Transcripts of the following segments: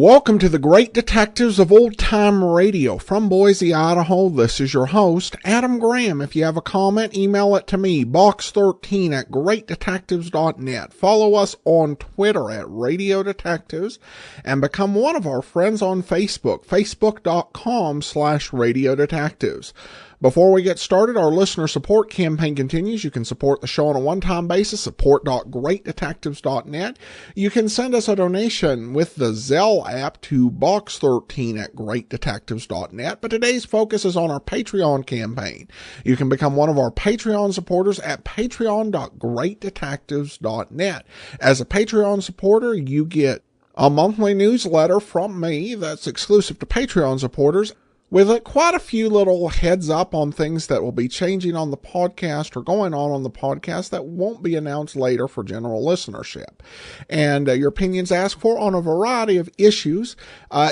Welcome to the Great Detectives of Old Time Radio. From Boise, Idaho, this is your host, Adam Graham. If you have a comment, email it to me, box13@greatdetectives.net. Follow us on Twitter at Radio Detectives and become one of our friends on Facebook, facebook.com/Radio Detectives. Before we get started, our listener support campaign continues. You can support the show on a one-time basis, support.greatdetectives.net. You can send us a donation with the Zelle app to box13@greatdetectives.net. But today's focus is on our Patreon campaign. You can become one of our Patreon supporters at patreon.greatdetectives.net. As a Patreon supporter, you get a monthly newsletter from me that's exclusive to Patreon supporters, with quite a few little heads up on things that will be changing on the podcast or going on the podcast that won't be announced later for general listenership. And your opinions asked for on a variety of issues,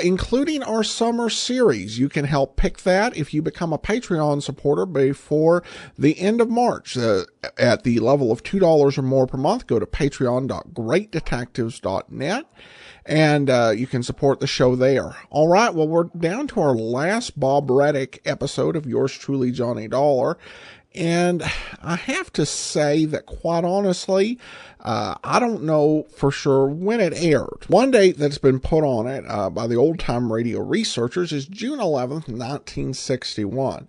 including our summer series. You can help pick that if you become a Patreon supporter before the end of March. At the level of $2 or more per month, go to patreon.greatdetectives.net. And you can support the show there. All right, well, we're down to our last Bob Reddick episode of Yours Truly, Johnny Dollar. And I have to say that, quite honestly, I don't know for sure when it aired. One date that's been put on it by the old-time radio researchers is June 11th, 1961.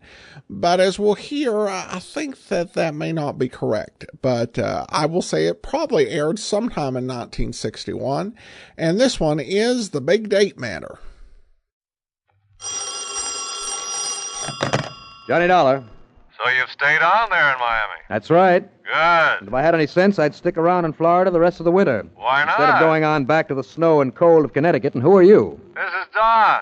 But as we'll hear, I think that may not be correct. But I will say it probably aired sometime in 1961. And this one is The Big Date Matter. Johnny Dollar. So you've stayed on there in Miami? That's right. Good. If I had any sense, I'd stick around in Florida the rest of the winter. Why not? Instead of going on back to the snow and cold of Connecticut. And who are you? This is Don.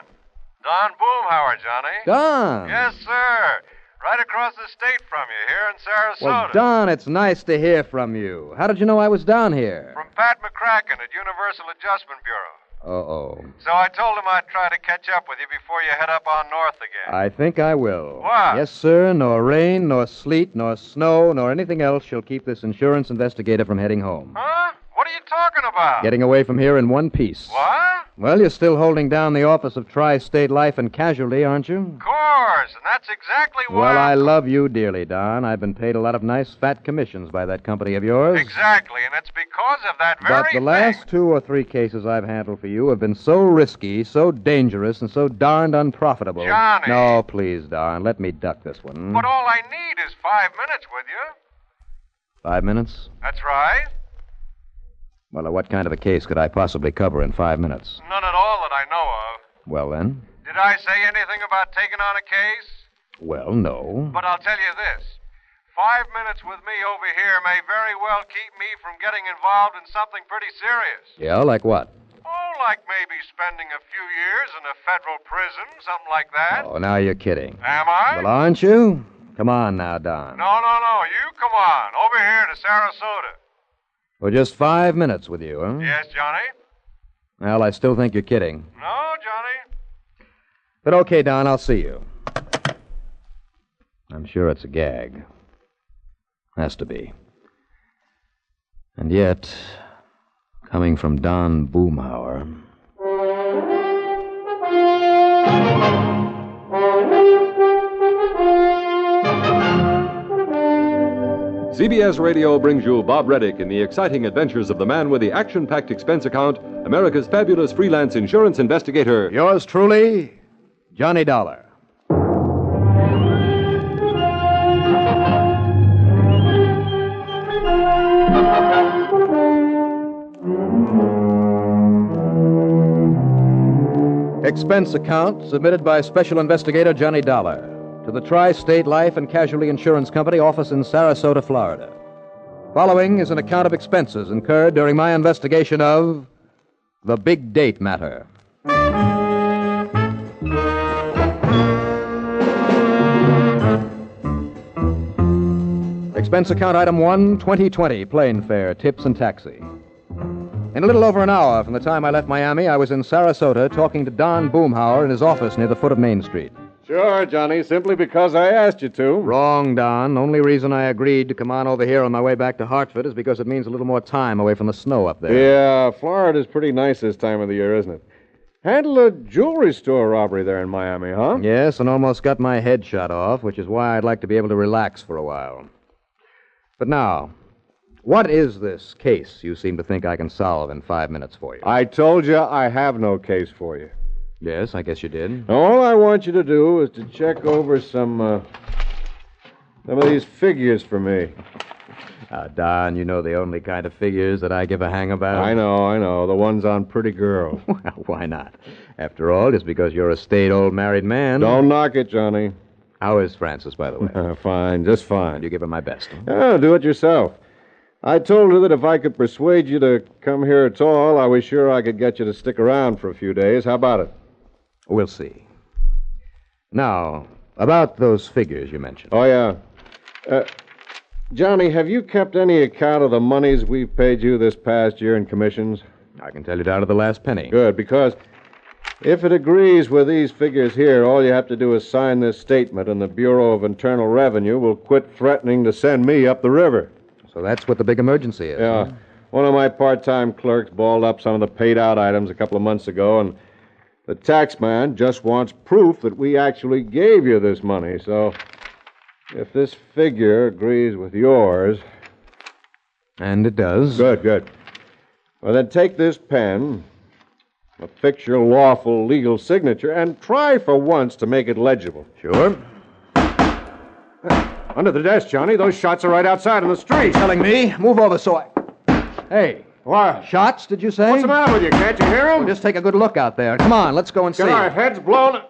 Don Boomhauer, Johnny. Don. Yes, sir. Right across the state from you here in Sarasota. Well, Don, it's nice to hear from you. How did you know I was down here? From Pat McCracken at Universal Adjustment Bureau. Uh-oh. So I told him I'd try to catch up with you before you head up on north again. I think I will. What? Yes, sir. Nor rain, nor sleet, nor snow, nor anything else shall keep this insurance investigator from heading home. Huh? What are you talking about? Getting away from here in one piece. What? Well, you're still holding down the office of Tri-State Life and Casualty, aren't you? Of course, and that's exactly why... Well, I love you dearly, Don. I've been paid a lot of nice fat commissions by that company of yours. Exactly, and it's because of that very But the last 2 or 3 cases I've handled for you have been so risky, so dangerous, and so darned unprofitable. Johnny! No, please, Don. Let me duck this one. But all I need is 5 minutes with you. 5 minutes? That's right. Well, what kind of a case could I possibly cover in 5 minutes? None at all that I know of. Well, then? Did I say anything about taking on a case? Well, no. But I'll tell you this. 5 minutes with me over here may very well keep me from getting involved in something pretty serious. Yeah, like what? Oh, like maybe spending a few years in a federal prison, something like that. Oh, now you're kidding. Am I? Well, aren't you? Come on now, Don. No. You come on. Over here to Sarasota. For just 5 minutes with you, huh? Yes, Johnny? Well, I still think you're kidding. No, Johnny. But okay, Don, I'll see you. I'm sure it's a gag. Has to be. And yet, coming from Don Boomhauer... CBS Radio brings you Bob Reddick in the exciting adventures of the man with the action-packed expense account, America's fabulous freelance insurance investigator. Yours truly, Johnny Dollar. Expense account submitted by Special Investigator Johnny Dollar to the Tri-State Life and Casualty Insurance Company office in Sarasota, Florida. Following is an account of expenses incurred during my investigation of the Big Date Matter. Expense account item 1, 2020, plane fare, tips and taxi. In a little over an hour from the time I left Miami, I was in Sarasota talking to Don Boomhauer in his office near the foot of Main Street. Sure, Johnny, simply because I asked you to. Wrong, Don. Only reason I agreed to come on over here on my way back to Hartford is because it means a little more time away from the snow up there. Yeah, Florida's pretty nice this time of the year, isn't it? handled a jewelry store robbery there in Miami, huh? Yes, and almost got my head shot off, which is why I'd like to be able to relax for a while. But now, what is this case you seem to think I can solve in 5 minutes for you? I told you I have no case for you. Yes, I guess you did. All I want you to do is to check over some of these figures for me. Don, you know the only kind of figures that I give a hang about. I know. The ones on pretty girls. Well, why not? After all, just because you're a staid old married man. Don't knock it, Johnny. How is Frances, by the way? Fine, just fine. You give her my best. Huh? Oh, do it yourself. I told her that if I could persuade you to come here at all, I was sure I could get you to stick around for a few days. How about it? We'll see. Now, about those figures you mentioned. Oh, yeah. Johnny, have you kept any account of the monies we've paid you this past year in commissions? I can tell you down to the last penny. Good, because if it agrees with these figures here, all you have to do is sign this statement, and the Bureau of Internal Revenue will quit threatening to send me up the river. So that's what the big emergency is. Yeah. Huh? One of my part-time clerks balled up some of the paid-out items a couple of months ago, and the tax man just wants proof that we actually gave you this money. So if this figure agrees with yours... And it does. Good. Well, then take this pen, affix your lawful legal signature, and try for once to make it legible. Sure. Under the desk, Johnny. Those shots are right outside in the street. Telling me? Move over so I... Hey. What? Shots, did you say? What's the matter with you? Can't you hear them? Well, just take a good look out there. Come on, let's go and see. Get our heads blown...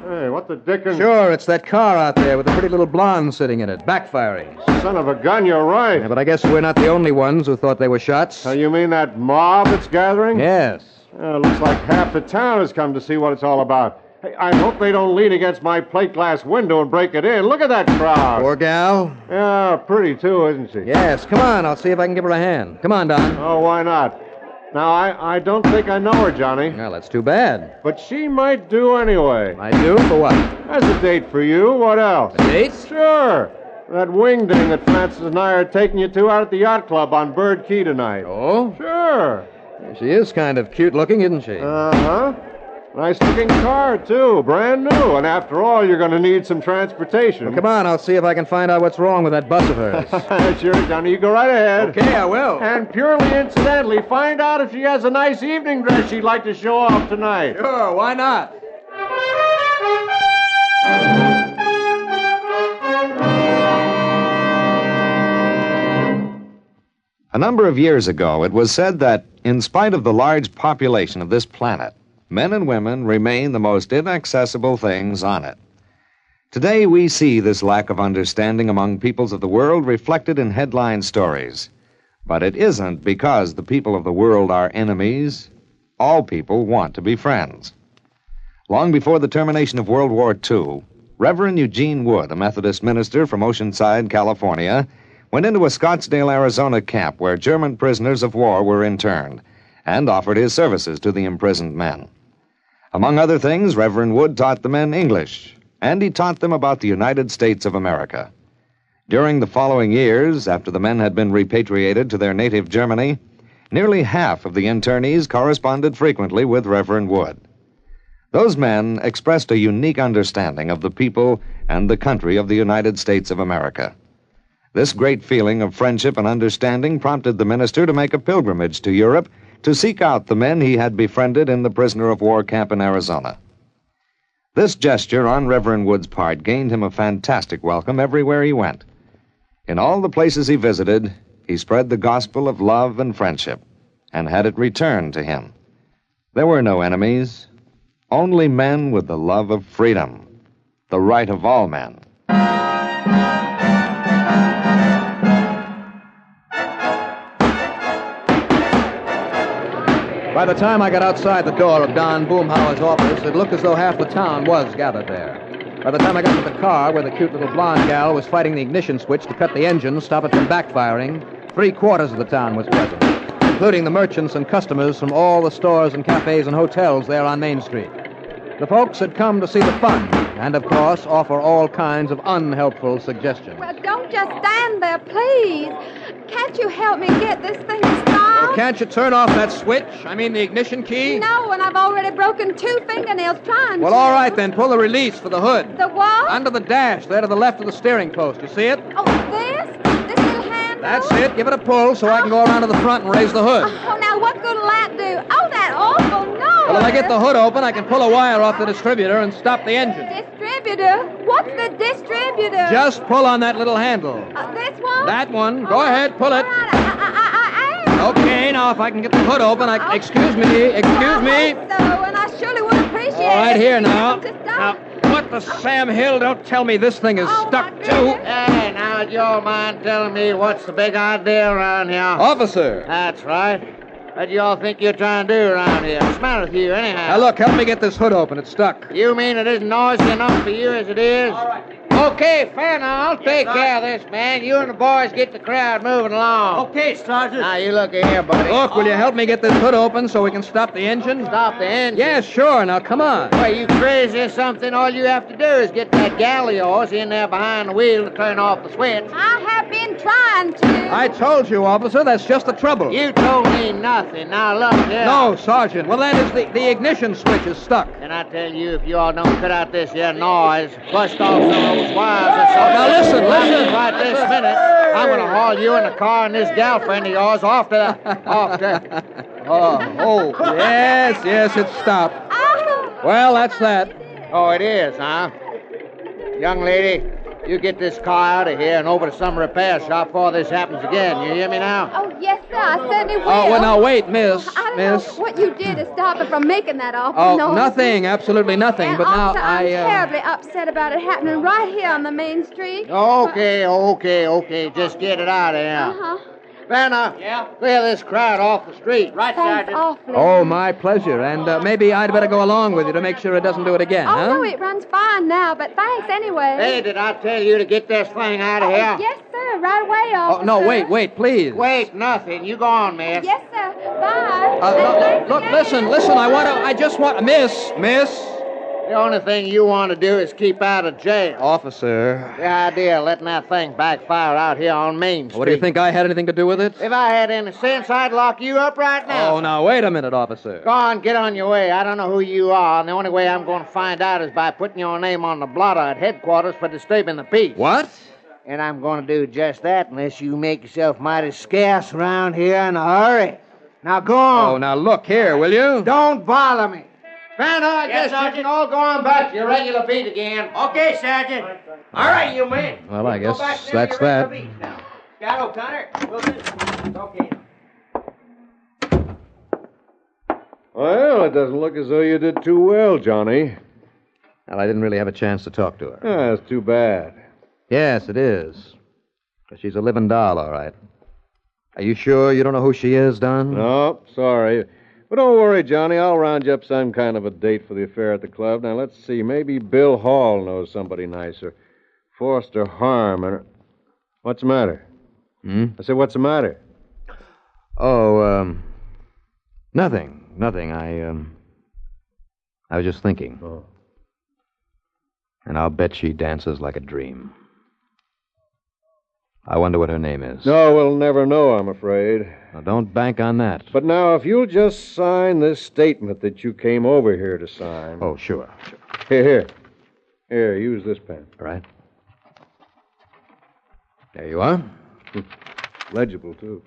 Hey, what the dickens... Sure, it's that car out there with the pretty little blonde sitting in it, backfiring. Son of a gun, you're right. Yeah, but I guess we're not the only ones who thought they were shots. So you mean that mob that's gathering? Yes. Looks like half the town has come to see what it's all about. Hey, I hope they don't lean against my plate glass window and break it in. Look at that crowd. Poor gal. Yeah, pretty too, isn't she? Yes, come on, I'll see if I can give her a hand. Come on, Don. Oh, why not? Now, I don't think I know her, Johnny. Well, that's too bad. But she might do anyway. I do? For what? As a date for you. What else? A date? Sure. That wing ding that Francis and I are taking you to out at the yacht club on Bird Key tonight. Oh? Sure. She is kind of cute looking, isn't she? Uh-huh. Nice looking car, too. Brand new. And after all, you're going to need some transportation. Well, come on, I'll see if I can find out what's wrong with that bus of hers. Sure, Johnny. You go right ahead. Okay, I will. And purely incidentally, find out if she has a nice evening dress she'd like to show off tonight. Sure, why not? A number of years ago, it was said that, in spite of the large population of this planet, men and women remain the most inaccessible things on it. Today, we see this lack of understanding among peoples of the world reflected in headline stories. But it isn't because the people of the world are enemies. All people want to be friends. Long before the termination of World War II, Reverend Eugene Wood, a Methodist minister from Oceanside, California, went into a Scottsdale, Arizona camp where German prisoners of war were interned and offered his services to the imprisoned men. Among other things, Reverend Wood taught the men English, and he taught them about the United States of America. During the following years, after the men had been repatriated to their native Germany, nearly half of the internees corresponded frequently with Reverend Wood. Those men expressed a unique understanding of the people and the country of the United States of America. This great feeling of friendship and understanding prompted the minister to make a pilgrimage to Europe to seek out the men he had befriended in the prisoner of war camp in Arizona. This gesture on Reverend Wood's part gained him a fantastic welcome everywhere he went. In all the places he visited, he spread the gospel of love and friendship and had it returned to him. There were no enemies, only men with the love of freedom, the right of all men. By the time I got outside the door of Don Boomhauer's office, it looked as though half the town was gathered there. By the time I got to the car where the cute little blonde gal was fighting the ignition switch to cut the engine, stop it from backfiring, 3/4 of the town was present, including the merchants and customers from all the stores and cafes and hotels there on Main Street. The folks had come to see the fun and, of course, offer all kinds of unhelpful suggestions. Well, don't just stand there, please. Can't you help me get this thing started? Well, can't you turn off that switch? I mean, the ignition key? No, and I've already broken 2 fingernails trying Well, to. all right, then. Pull the release for the hood. The what? Under the dash, there to the left of the steering post. You see it? Oh, this? This little handle? That's it. Give it a pull so I can go around to the front and raise the hood. Oh, now what good will that do? Oh, that awful noise. Well, if I get the hood open, I can pull a wire off the distributor and stop the engine. Distributor? What's the distributor? Just pull on that little handle. This one? That one. Go ahead, pull it. All right, I am. Okay, now if I can get the hood open, excuse me. I hope so, and I surely would appreciate it. All right, here now. Just Now, don't. what the Sam Hill? Don't tell me this thing is Oh, stuck my too. goodness. Hey, now, do you all mind telling me what's the big idea around here? Officer. That's right. What do you all think you're trying to do around here? What's the matter with you, anyhow? Now, look, help me get this hood open. It's stuck. You mean it isn't noisy enough for you as it is? All right. Okay, fair now. I'll take care of this, man. You and the boys get the crowd moving along. Okay, Sergeant. Now, you look here, buddy. Look, will you help me get this hood open so we can stop the engine? Stop the engine. Yes, sure. Now, come on. Why, you crazy or something? All you have to do is get that gal of yours in there behind the wheel to turn off the switch. I have been trying to. I told you, officer, that's just the trouble. You told me nothing. Now, look here. No, Sergeant. Well, that is the ignition switch is stuck. And I tell you, if you all don't cut out this here noise, bust off some of those wires or something. Now, listen. Right this minute, I'm going to haul you in the car and this girlfriend of yours off to... Yes, it's stopped. Oh. Well, that's that. Oh, it is, huh? Young lady, you get this car out of here and over to some repair shop before this happens again. You hear me now? Oh, yes, sir. I certainly will. Oh, well, now, wait, miss. I don't Miss. know what you did to stop it from making that awful Oh, noise. nothing. Absolutely nothing. And But now, also, I'm terribly upset about it happening right here on the main street. Okay. Just get it out of here. Uh-huh. Vanna, clear this crowd off the street. Right, Thanks Sergeant. awfully. Oh, my pleasure. And maybe I'd better go along with you to make sure it doesn't do it again, Oh, huh? no, it runs fine now, but thanks anyway. Hey, did I tell you to get this thing out of here? Yes, sir. Right away, officer. Oh, no, wait, please. Wait, nothing. You go on, miss. Yes, sir. Bye. And thanks Look, again. listen, I just want, miss. The only thing you want to do is keep out of jail. Officer. The idea of letting that thing backfire out here on Main Street. What do you think I had anything to do with it? If I had any sense, I'd lock you up right now. Oh, now, wait a minute, officer. Go on, get on your way. I don't know who you are, and the only way I'm going to find out is by putting your name on the blotter at headquarters for disturbing the peace. What? And I'm going to do just that unless you make yourself mighty scarce around here in a hurry. Now go on. Oh, now look here, will you? Don't bother me. Vanna, I Yes, guess you Sergeant. can all go on back to your regular beat again. Okay, Sergeant. All right, you men. Well, I Go guess back to that's your that. regular beats now. Scout O'Connor, Wilson. Okay. Well, it doesn't look as though you did too well, Johnny. Well, I didn't really have a chance to talk to her. That's too bad. Yes, it is. But she's a living doll, all right. Are you sure you don't know who she is, Don? No, sorry. But don't worry, Johnny. I'll round you up some kind of a date for the affair at the club. Now, let's see. Maybe Bill Hall knows somebody nicer. Forster Harm. What's the matter? I said, what's the matter? Oh, nothing. I was just thinking. Oh. And I'll bet she dances like a dream. I wonder what her name is. No, we'll never know, I'm afraid. Now, don't bank on that. But now, if you'll just sign this statement that you came over here to sign. Oh, sure. Here. Here, use this pen. All right. There you are. Legible, too.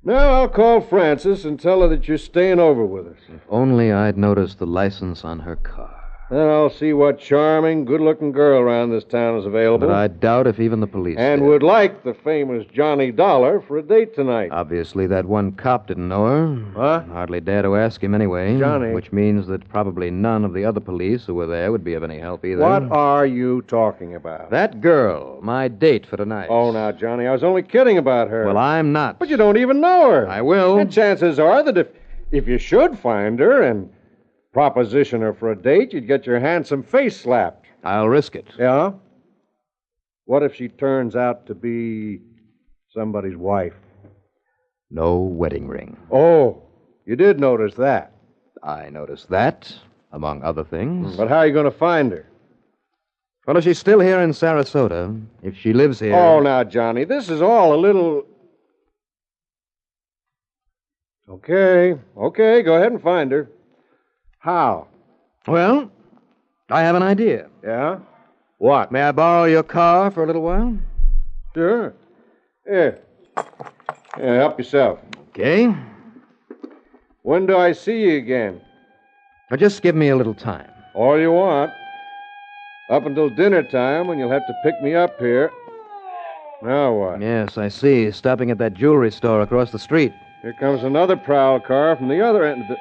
Now, I'll call Frances and tell her that you're staying over with us. If only I'd noticed the license on her car. Then I'll see what charming, good-looking girl around this town is available. But I doubt if even the police And did. would like the famous Johnny Dollar for a date tonight. Obviously, that one cop didn't know her. What? Hardly dare to ask him anyway. Johnny. Which means that probably none of the other police who were there would be of any help either. What are you talking about? That girl, my date for tonight. Oh, now, Johnny, I was only kidding about her. Well, I'm not. But you don't even know her. I will. And chances are that if you should find her and proposition her for a date, you'd get your handsome face slapped. I'll risk it. Yeah? What if she turns out to be somebody's wife? No wedding ring. Oh, you did notice that. I noticed that, among other things. But how are you going to find her? Well, if she's still here in Sarasota, if she lives here... Oh, now, Johnny, this is all a little... Okay, go ahead and find her. How? Well, I have an idea. Yeah? What? May I borrow your car for a little while? Sure. Here. Help yourself. Okay. When do I see you again? Now, just give me a little time. All you want. Up until dinner time, when you'll have to pick me up here. Now what? Yes, I see. Stopping at that jewelry store across the street. Here comes another prowl car from the other end of the...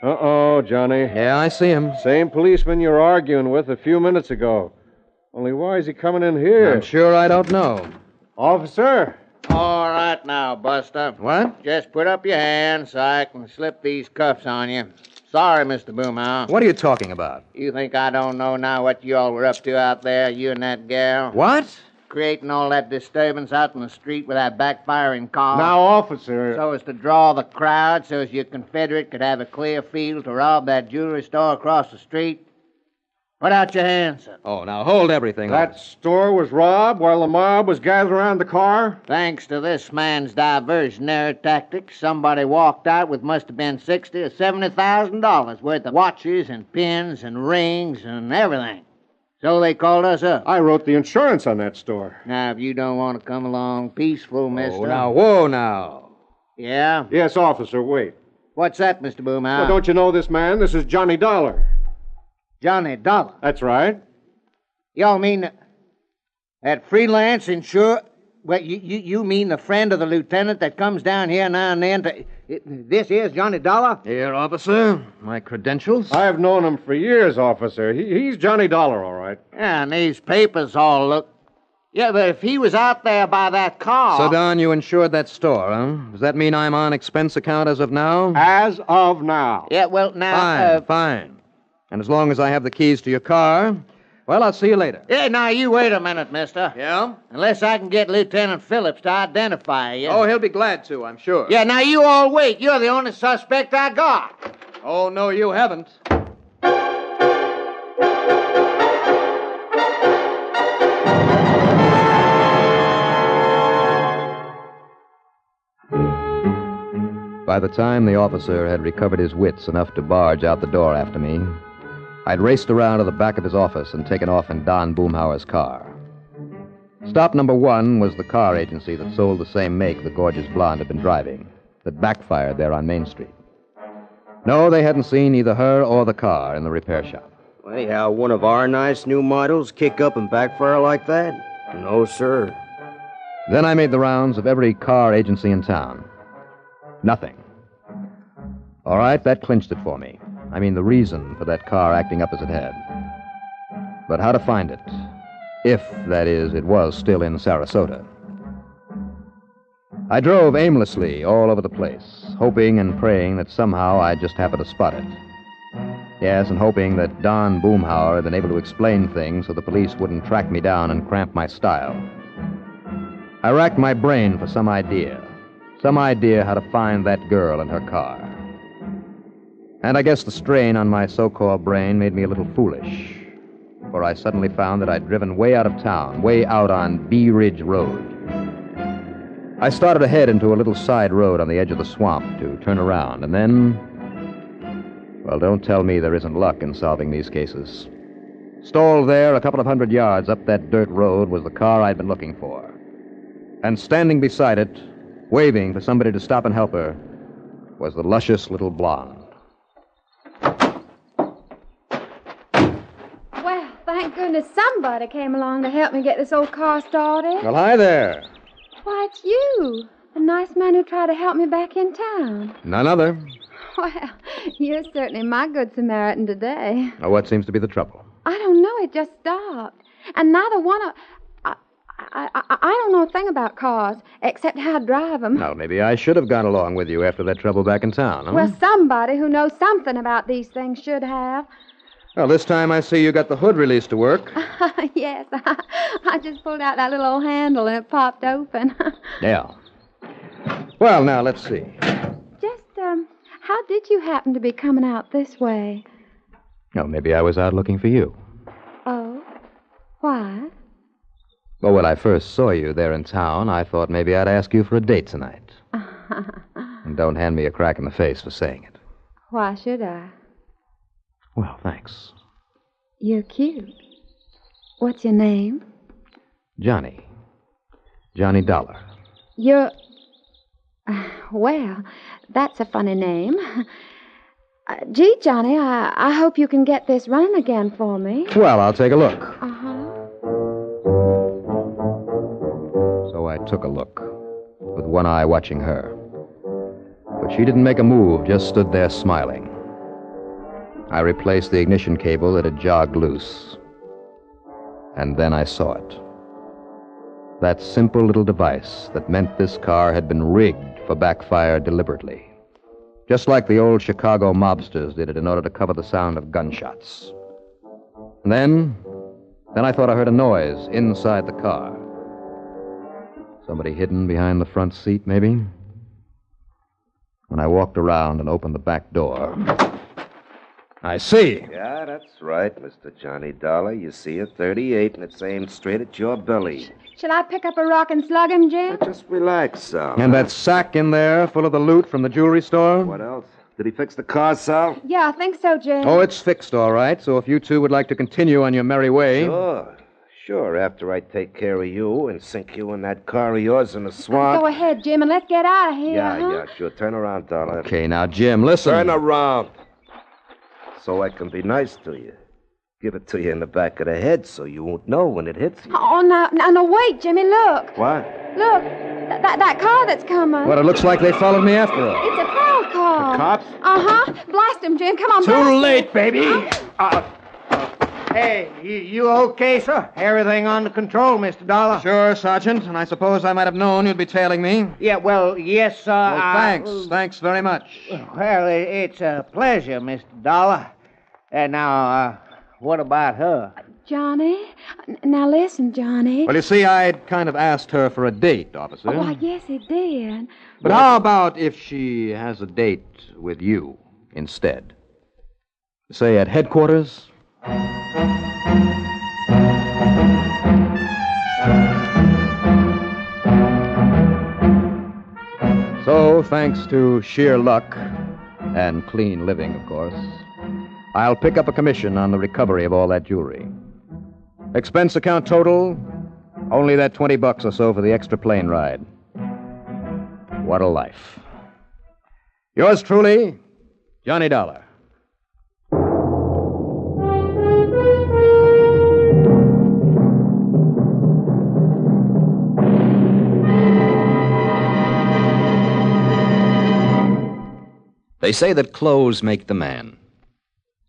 Uh-oh, Johnny. Yeah, I see him. Same policeman you were arguing with a few minutes ago. Only why is he coming in here? I'm sure I don't know. Officer? All right now, Buster. What? Just put up your hand so I can slip these cuffs on you. Sorry, Mr. Boomhouse. What are you talking about? You think I don't know now what you all were up to out there, you and that gal? What? Creating all that disturbance out in the street with that backfiring car. Now, officer... So as to draw the crowd so as your Confederate could have a clear field to rob that jewelry store across the street? Put out your hands, sir. Oh, now hold everything. That store was robbed while the mob was gathered around the car? Thanks to this man's diversionary tactics, somebody walked out with must have been $60,000 or $70,000 worth of watches and pins and rings and everything. So they called us up. I wrote the insurance on that store. Now, if you don't want to come along peaceful, mister... Oh, now, whoa, now. Yeah? Yes, officer, wait. What's that, Mr. Boomhouse? Well, don't you know this man? This is Johnny Dollar. Johnny Dollar? That's right. Y'all mean that freelance insure... Well, you mean the friend of the lieutenant that comes down here now and then to... This is Johnny Dollar? Here, officer. My credentials. I've known him for years, officer. He's Johnny Dollar, all right. Yeah, and these papers all look... Yeah, but if he was out there by that car... So, Don, you insured that store, huh? Does that mean I'm on expense account as of now? As of now. Yeah, well, now... Fine. And as long as I have the keys to your car, well, I'll see you later. Yeah, now, you wait a minute, mister. Yeah? Unless I can get Lieutenant Phillips to identify you. Oh, he'll be glad to, I'm sure. Yeah, now, you all wait. You're the only suspect I got. Oh, no, you haven't. By the time the officer had recovered his wits enough to barge out the door after me, I'd raced around to the back of his office and taken off in Don Boomhauer's car. Stop number one was the car agency that sold the same make the gorgeous blonde had been driving, that backfired there on Main Street. No, they hadn't seen either her or the car in the repair shop. Anyhow, one of our nice new models kick up and backfire like that? No, sir. Then I made the rounds of every car agency in town. Nothing. All right, that clinched it for me. I mean, the reason for that car acting up as it had. But how to find it? If, that is, it was still in Sarasota. I drove aimlessly all over the place, hoping and praying that somehow I'd just happen to spot it. Yes, and hoping that Don Boomhauer had been able to explain things so the police wouldn't track me down and cramp my style. I racked my brain for some idea how to find that girl and her car. And I guess the strain on my so-called brain made me a little foolish, for I suddenly found that I'd driven way out of town, way out on Bee Ridge Road. I started ahead into a little side road on the edge of the swamp to turn around, and then... Well, don't tell me there isn't luck in solving these cases. Stalled there a couple of 100 yards up that dirt road was the car I'd been looking for. And standing beside it, waving for somebody to stop and help her, was the luscious little blonde. Well, thank goodness somebody came along to help me get this old car started. Well, hi there. Why, it's you. The nice man who tried to help me back in town. None other. Well, you're certainly my good Samaritan today. Now, what seems to be the trouble? I don't know. It just stopped. And neither one of... I don't know a thing about cars, except how to drive them. Well, maybe I should have gone along with you after that trouble back in town, huh? Well, somebody who knows something about these things should have. Well, this time I see you got the hood release to work. Yes, I just pulled out that little old handle and it popped open. Yeah. Well, now, let's see. Just, how did you happen to be coming out this way? Oh, maybe I was out looking for you. Oh? Why? Well, when I first saw you there in town, I thought maybe I'd ask you for a date tonight. And don't hand me a crack in the face for saying it. Why should I? Well, thanks. You're cute. What's your name? Johnny. Johnny Dollar. You're... Well, that's a funny name. Gee, Johnny, I hope you can get this running again for me. Well, I'll take a look. Uh-huh. So I took a look, with one eye watching her. But she didn't make a move, just stood there smiling. I replaced the ignition cable that had jogged loose. And then I saw it. That simple little device that meant this car had been rigged for backfire deliberately. Just like the old Chicago mobsters did it in order to cover the sound of gunshots. And then I thought I heard a noise inside the car. Somebody hidden behind the front seat, maybe? When I walked around and opened the back door, I see. Yeah, that's right, Mr. Johnny Dollar. You see a 38, and it's aimed straight at your belly. Shall I pick up a rock and slug him, Jim? Now, just relax, Sal. And that sack in there full of the loot from the jewelry store? What else? Did he fix the car, Sal? Yeah, I think so, Jim. Oh, it's fixed, all right. So if you two would like to continue on your merry way... Sure, after I take care of you and sink you in that car of yours in the swamp. Go ahead, Jim, and let's get out of here, Yeah, sure. Turn around, Dollar. Okay, now, Jim, listen. Turn around. So I can be nice to you. Give it to you in the back of the head so you won't know when it hits you. Oh, no, wait, Jimmy, look. What? Look, that car that's coming. What, it looks like they followed me after all. It's a prowl car. The cops? Uh-huh. Blast him, Jim. Come on, blast Too him. late, baby. Hey, you okay, sir? Everything under control, Mr. Dollar? Sure, Sergeant, and I suppose I might have known you'd be tailing me. Yeah, well, yes, sir. Well, thanks. Thanks very much. Well, it's a pleasure, Mr. Dollar. Now, what about her? Johnny? Now listen, Johnny. Well, you see, I'd kind of asked her for a date, officer. Oh, I guess he did. But how about if she has a date with you instead? Say at headquarters? So, thanks to sheer luck and clean living, of course, I'll pick up a commission on the recovery of all that jewelry. Expense account total, only that $20 or so for the extra plane ride. What a life. Yours truly, Johnny Dollar. They say that clothes make the man.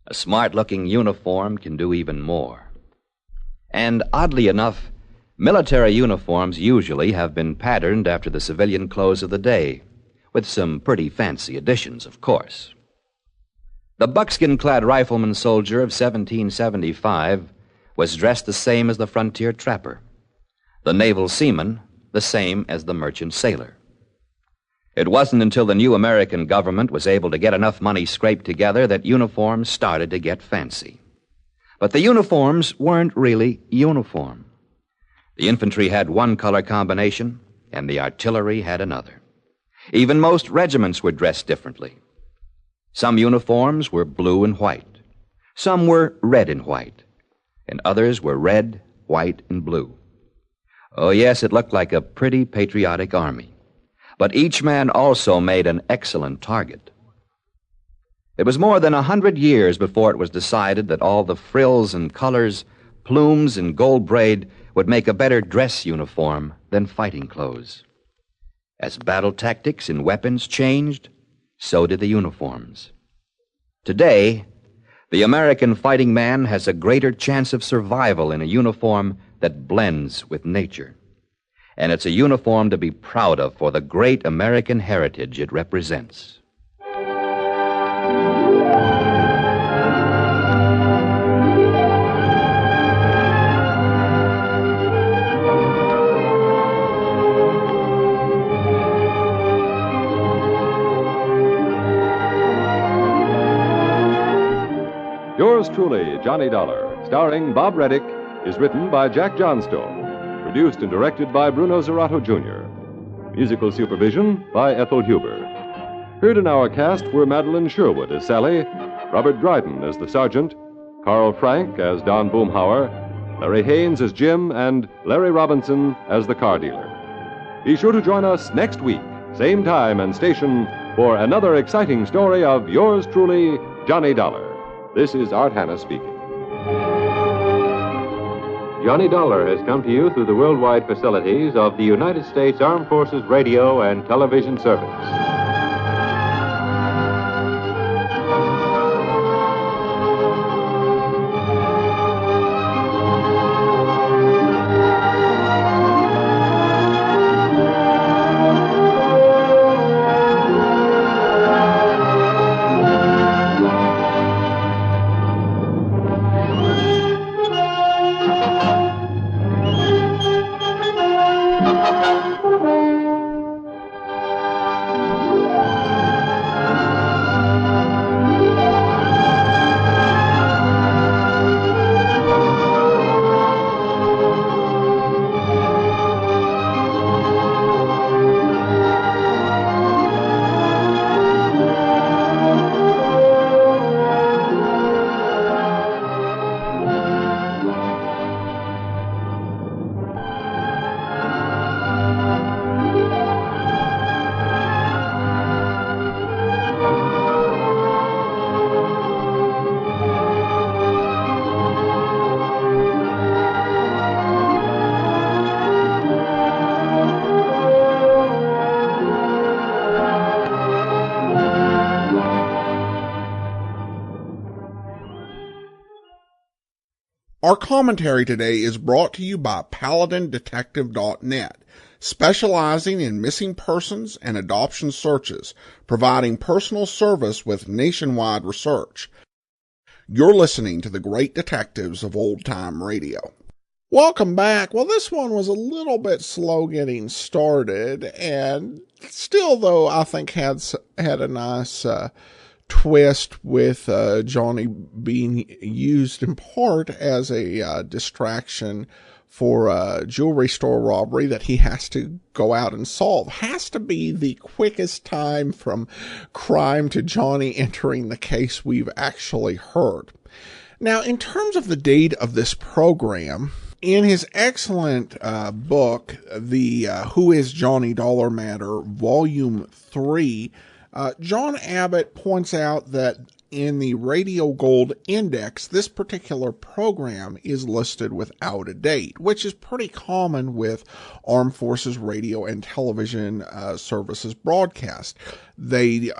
A smart-looking uniform can do even more. And oddly enough, military uniforms usually have been patterned after the civilian clothes of the day, with some pretty fancy additions, of course. The buckskin-clad rifleman soldier of 1775 was dressed the same as the frontier trapper. The naval seaman, the same as the merchant sailor. It wasn't until the new American government was able to get enough money scraped together that uniforms started to get fancy. But the uniforms weren't really uniform. The infantry had one color combination, and the artillery had another. Even most regiments were dressed differently. Some uniforms were blue and white. Some were red and white. And others were red, white, and blue. Oh, yes, it looked like a pretty patriotic army. But each man also made an excellent target. It was more than 100 years before it was decided that all the frills and colors, plumes and gold braid would make a better dress uniform than fighting clothes. As battle tactics and weapons changed, so did the uniforms. Today, the American fighting man has a greater chance of survival in a uniform that blends with nature. And it's a uniform to be proud of for the great American heritage it represents. Yours truly, Johnny Dollar, starring Bob Reddick, is written by Jack Johnstone. Produced and directed by Bruno Zerato, Jr. Musical supervision by Ethel Huber. Heard in our cast were Madeline Sherwood as Sally, Robert Dryden as the sergeant, Carl Frank as Don Boomhauer, Larry Haynes as Jim, and Larry Robinson as the car dealer. Be sure to join us next week, same time and station, for another exciting story of yours truly, Johnny Dollar. This is Art Hanna speaking. Johnny Dollar has come to you through the worldwide facilities of the United States Armed Forces Radio and Television Service. Our commentary today is brought to you by PaladinDetective.net, specializing in missing persons and adoption searches, providing personal service with nationwide research. You're listening to the great detectives of old-time radio. Welcome back. Well, this one was a little bit slow getting started, and still, though, I think had a nice twist with Johnny being used in part as a distraction for a jewelry store robbery that he has to go out and solve. Has to be the quickest time from crime to Johnny entering the case we've actually heard. Now, in terms of the date of this program, in his excellent book, the Who is Johnny Dollar Matter, Volume 3, John Abbott points out that in the Radio Gold Index, this particular program is listed without a date, which is pretty common with Armed Forces Radio and Television Services broadcast. They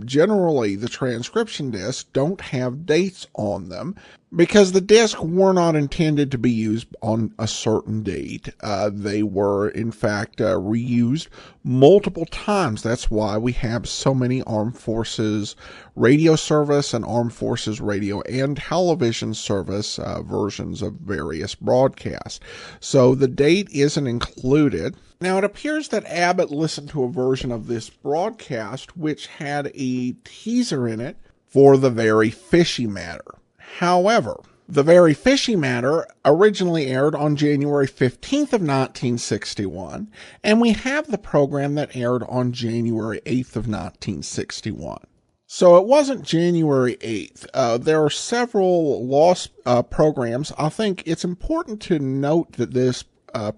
generally, the transcription discs don't have dates on them because the discs were not intended to be used on a certain date. They were, in fact, reused multiple times. That's why we have so many Armed Forces Radio Service and Armed Forces Radio and Television Service versions of various broadcasts. So the date isn't included. Now, it appears that Abbott listened to a version of this broadcast which had a teaser in it for The Very Fishy Matter. However, The Very Fishy Matter originally aired on January 15th of 1961, and we have the program that aired on January 8th of 1961. So it wasn't January 8th. There are several lost programs. I think it's important to note that this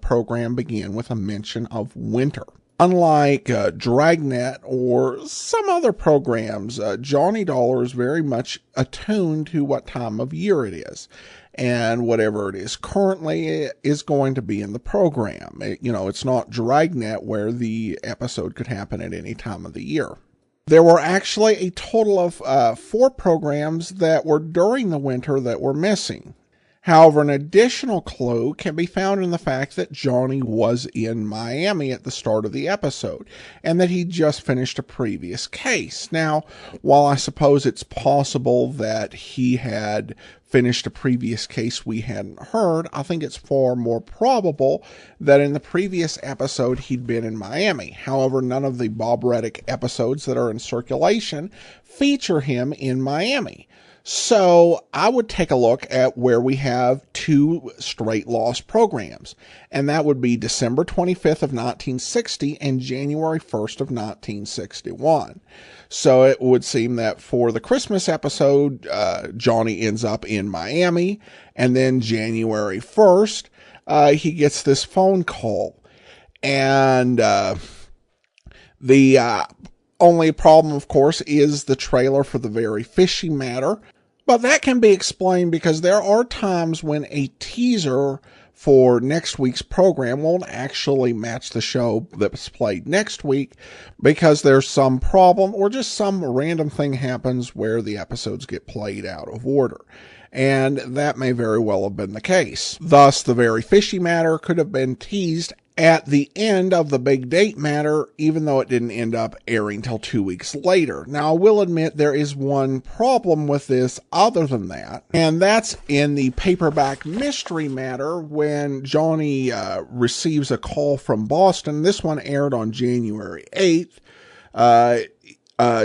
program began with a mention of winter. Unlike Dragnet or some other programs, Johnny Dollar is very much attuned to what time of year it is. And whatever it is currently is going to be in the program. It's not Dragnet where the episode could happen at any time of the year. There were actually a total of 4 programs that were during the winter that were missing. However, an additional clue can be found in the fact that Johnny was in Miami at the start of the episode, and that he just finished a previous case. Now, while I suppose it's possible that he had finished a previous case we hadn't heard, I think it's far more probable that in the previous episode he'd been in Miami. However, none of the Bob Reddick episodes that are in circulation feature him in Miami. So I would take a look at where we have 2 straight lost programs, and that would be December 25th of 1960 and January 1st of 1961. So it would seem that for the Christmas episode, Johnny ends up in Miami, and then January 1st, he gets this phone call. And the only problem, of course, is the trailer for The Very Fishy Matter. But that can be explained because there are times when a teaser for next week's program won't actually match the show that's played next week because there's some problem or just some random thing happens where the episodes get played out of order. And that may very well have been the case. Thus, The Very Fishy Matter could have been teased at the end of The Big Date Matter, even though it didn't end up airing till 2 weeks later. Now, I will admit there is one problem with this other than that, and that's in the Paperback Mystery Matter when Johnny receives a call from Boston. This one aired on January 8th.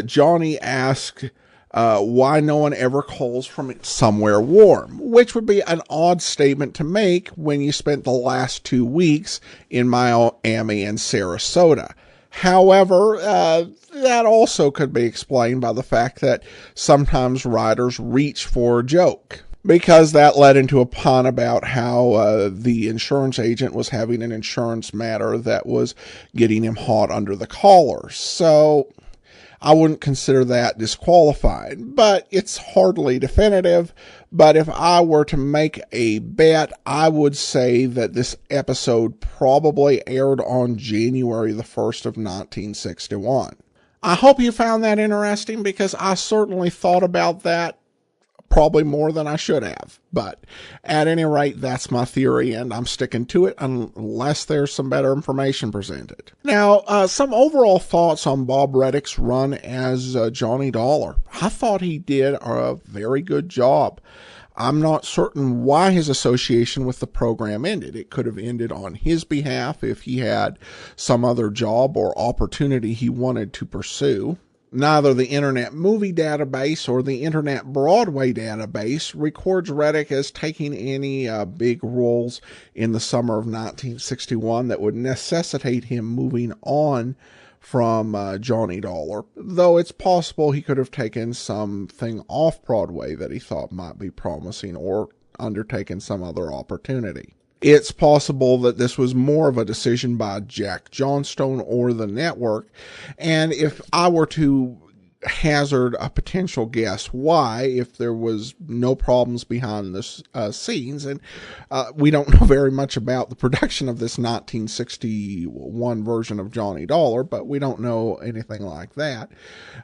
Johnny asked why no one ever calls from somewhere warm, which would be an odd statement to make when you spent the last 2 weeks in Miami and Sarasota. However, that also could be explained by the fact that sometimes writers reach for a joke, because that led into a pun about how the insurance agent was having an insurance matter that was getting him hot under the collar. So I wouldn't consider that disqualified, but it's hardly definitive. But if I were to make a bet, I would say that this episode probably aired on January the 1st of 1961. I hope you found that interesting because I certainly thought about that probably more than I should have. But at any rate, that's my theory, and I'm sticking to it unless there's some better information presented. Now, some overall thoughts on Bob Reddick's run as Johnny Dollar. I thought he did a very good job. I'm not certain why his association with the program ended. It could have ended on his behalf if he had some other job or opportunity he wanted to pursue. Neither the Internet Movie Database or the Internet Broadway Database records Reddick as taking any big roles in the summer of 1961 that would necessitate him moving on from Johnny Dollar, though it's possible he could have taken something off-Broadway that he thought might be promising or undertaken some other opportunity. It's possible that this was more of a decision by Jack Johnstone or the network, and if I were to hazard a potential guess why, if there was no problems behind the scenes, and we don't know very much about the production of this 1961 version of Johnny Dollar, but we don't know anything like that.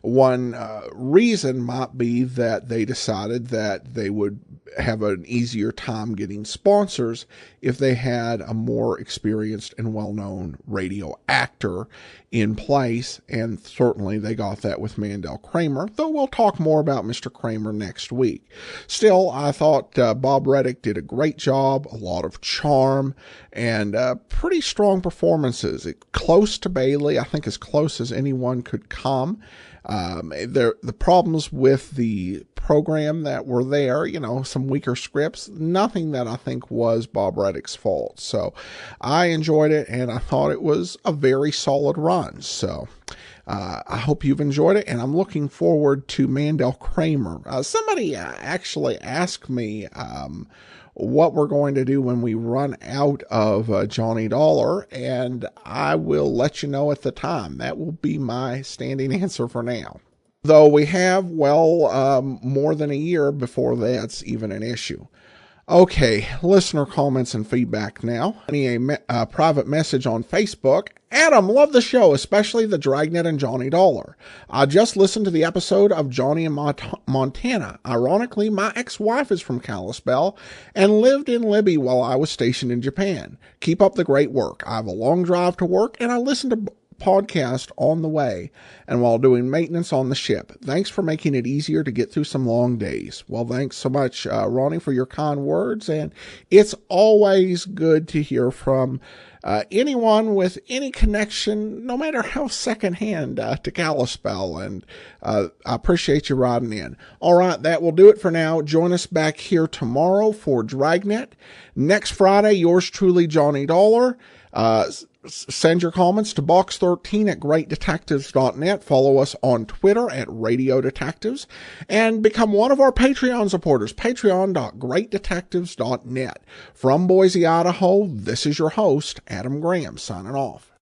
One reason might be that they decided that they would have an easier time getting sponsors if they had a more experienced and well-known radio actor in place, and certainly they got that with Mandel Kramer, though we'll talk more about Mr. Kramer next week. Still, I thought Bob Reddick did a great job, a lot of charm, and pretty strong performances. Close to Bailey, I think as close as anyone could come. The problems with the program that were there, some weaker scripts, nothing that I think was Bob Reddick's fault. So I enjoyed it, and I thought it was a very solid run. So I hope you've enjoyed it, and I'm looking forward to Mandel Kramer. Somebody actually asked me what we're going to do when we run out of Johnny Dollar, and I will let you know at the time. That will be my standing answer for now. Though we have, more than a year before that's even an issue. Okay, listener comments and feedback now. A private message on Facebook. Adam, love the show, especially the Dragnet and Johnny Dollar. I just listened to the episode of Johnny in Montana. Ironically, my ex-wife is from Kalispell and lived in Libby while I was stationed in Japan. Keep up the great work. I have a long drive to work, and I listen to podcast on the way and while doing maintenance on the ship. Thanks for making it easier to get through some long days. Well, thanks so much, Ronnie, for your kind words. And it's always good to hear from anyone with any connection, no matter how secondhand, to Kalispell. And I appreciate you riding in. All right, that will do it for now. Join us back here tomorrow for Dragnet. Next Friday, yours truly, Johnny Dollar. Send your comments to box13 at greatdetectives.net. Follow us on Twitter at Radio Detectives and become one of our Patreon supporters, patreon.greatdetectives.net. From Boise, Idaho, this is your host, Adam Graham, signing off.